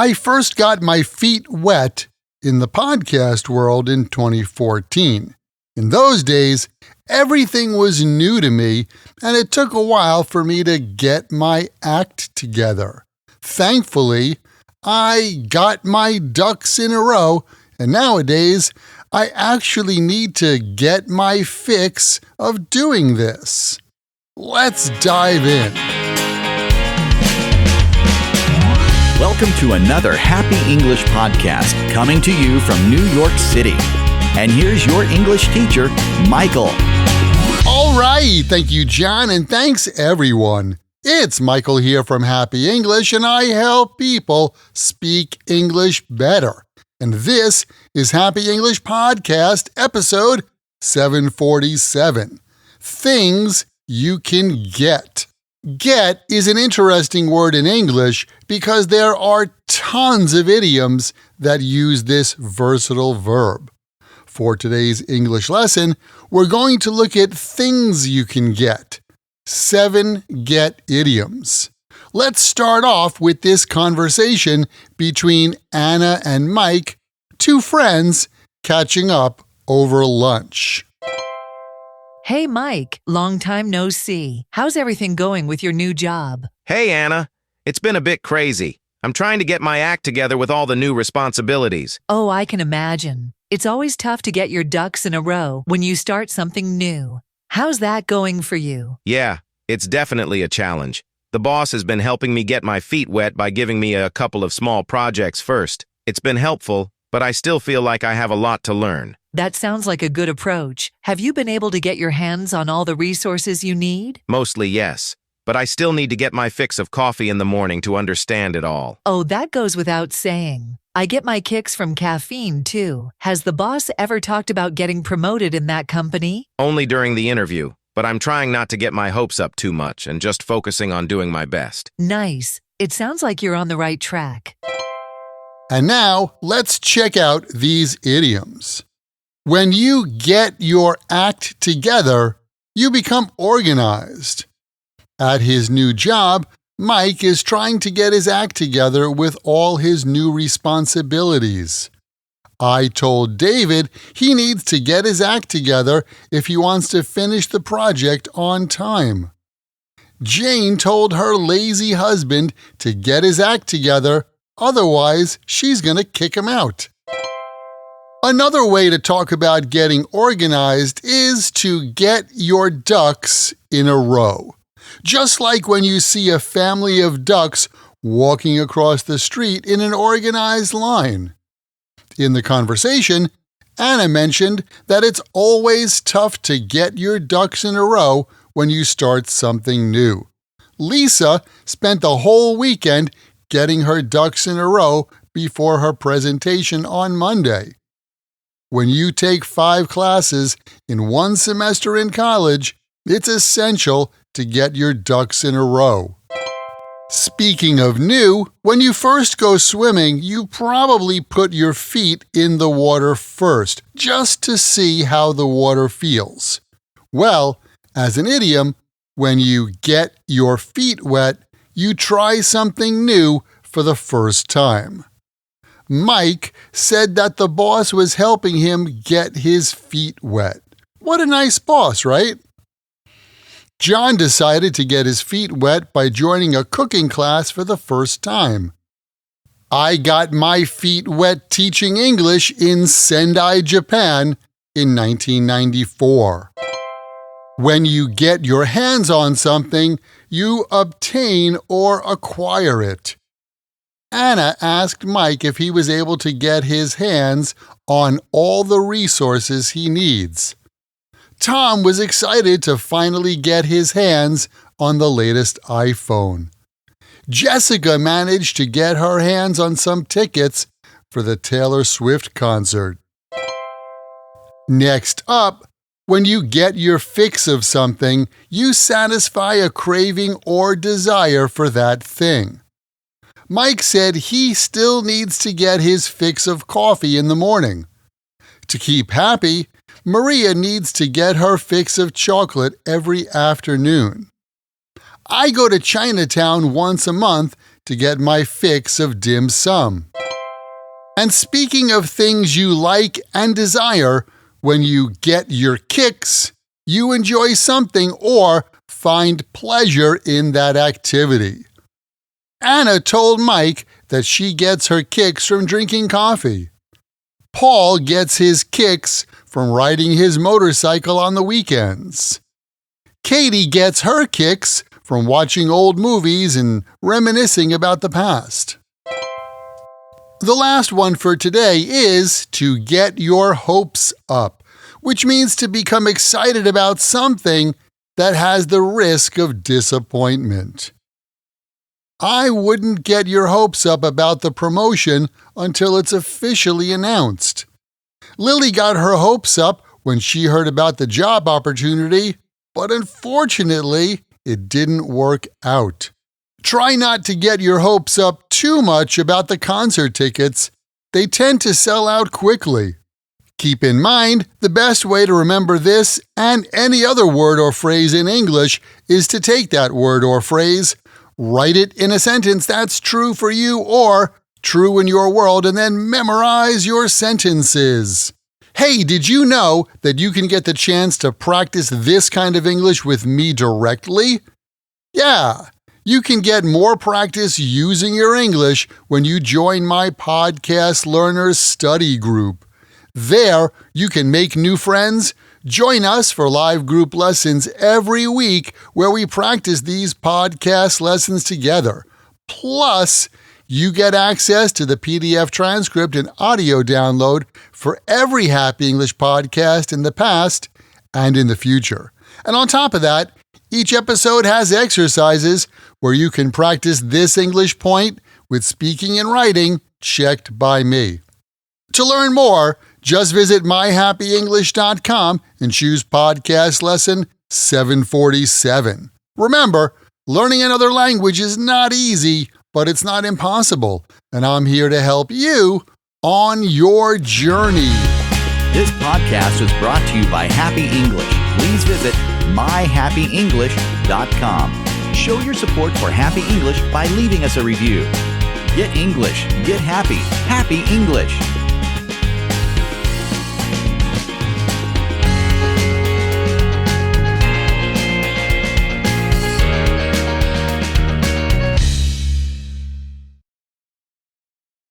I first got my feet wet in the podcast world in 2014. In those days, everything was new to me, and it took a while for me to get my act together. Thankfully, I got my ducks in a row, and nowadays, I actually need to get my fix of doing this. Let's dive in. Welcome to another Happy English podcast coming to you from New York City. And here's your English teacher, Michael. All right, thank you, John, and thanks, everyone. It's Michael here from Happy English, and I help people speak English better. And this is Happy English Podcast, episode 747, Things You Can Get. Get is an interesting word in English because there are tons of idioms that use this versatile verb. For today's English lesson, we're going to look at things you can get. 7 get idioms. Let's start off with this conversation between Anna and Mike, two friends catching up over lunch. Hey, Mike, long time no see. How's everything going with your new job? Hey, Anna. It's been a bit crazy. I'm trying to get my act together with all the new responsibilities. Oh, I can imagine. It's always tough to get your ducks in a row when you start something new. How's that going for you? Yeah, it's definitely a challenge. The boss has been helping me get my feet wet by giving me a couple of small projects first. It's been helpful, but I still feel like I have a lot to learn. That sounds like a good approach. Have you been able to get your hands on all the resources you need? Mostly, yes. But I still need to get my fix of coffee in the morning to understand it all. Oh, that goes without saying. I get my kicks from caffeine, too. Has the boss ever talked about getting promoted in that company? Only during the interview, but I'm trying not to get my hopes up too much and just focusing on doing my best. Nice. It sounds like you're on the right track. And now, let's check out these idioms. When you get your act together, you become organized. At his new job, Mike is trying to get his act together with all his new responsibilities. I told David he needs to get his act together if he wants to finish the project on time. Jane told her lazy husband to get his act together, otherwise she's going to kick him out. Another way to talk about getting organized is to get your ducks in a row. Just like when you see a family of ducks walking across the street in an organized line. In the conversation, Anna mentioned that it's always tough to get your ducks in a row when you start something new. Lisa spent the whole weekend getting her ducks in a row before her presentation on Monday. When you take 5 classes in one semester in college, it's essential to get your ducks in a row. Speaking of new, when you first go swimming, you probably put your feet in the water first, just to see how the water feels. Well, as an idiom, when you get your feet wet, you try something new for the first time. Mike said that the boss was helping him get his feet wet. What a nice boss, right? John decided to get his feet wet by joining a cooking class for the first time. I got my feet wet teaching English in Sendai, Japan in 1994. When you get your hands on something, you obtain or acquire it. Anna asked Mike if he was able to get his hands on all the resources he needs. Tom was excited to finally get his hands on the latest iPhone. Jessica managed to get her hands on some tickets for the Taylor Swift concert. Next up, when you get your fix of something, you satisfy a craving or desire for that thing. Mike said he still needs to get his fix of coffee in the morning. To keep happy, Maria needs to get her fix of chocolate every afternoon. I go to Chinatown once a month to get my fix of dim sum. And speaking of things you like and desire, when you get your kicks, you enjoy something or find pleasure in that activity. Anna told Mike that she gets her kicks from drinking coffee. Paul gets his kicks from riding his motorcycle on the weekends. Katie gets her kicks from watching old movies and reminiscing about the past. The last one for today is to get your hopes up, which means to become excited about something that has the risk of disappointment. I wouldn't get your hopes up about the promotion until it's officially announced. Lily got her hopes up when she heard about the job opportunity, but unfortunately, it didn't work out. Try not to get your hopes up too much about the concert tickets. They tend to sell out quickly. Keep in mind, the best way to remember this and any other word or phrase in English is to take that word or phrase, write it in a sentence that's true for you or true in your world, and then memorize your sentences. Hey, did you know that you can get the chance to practice this kind of English with me directly? Yeah, you can get more practice using your English when you join my Podcast Learners Study Group. There, you can make new friends, join us for live group lessons every week where we practice these podcast lessons together. Plus, you get access to the PDF transcript and audio download for every Happy English podcast in the past and in the future. And on top of that, each episode has exercises where you can practice this English point with speaking and writing checked by me. To learn more, just visit myhappyenglish.com and choose podcast lesson 747. Remember, learning another language is not easy, but it's not impossible, and I'm here to help you on your journey. This podcast was brought to you by Happy English. Please visit myhappyenglish.com. Show your support for Happy English by leaving us a review. Get English, get happy, Happy English.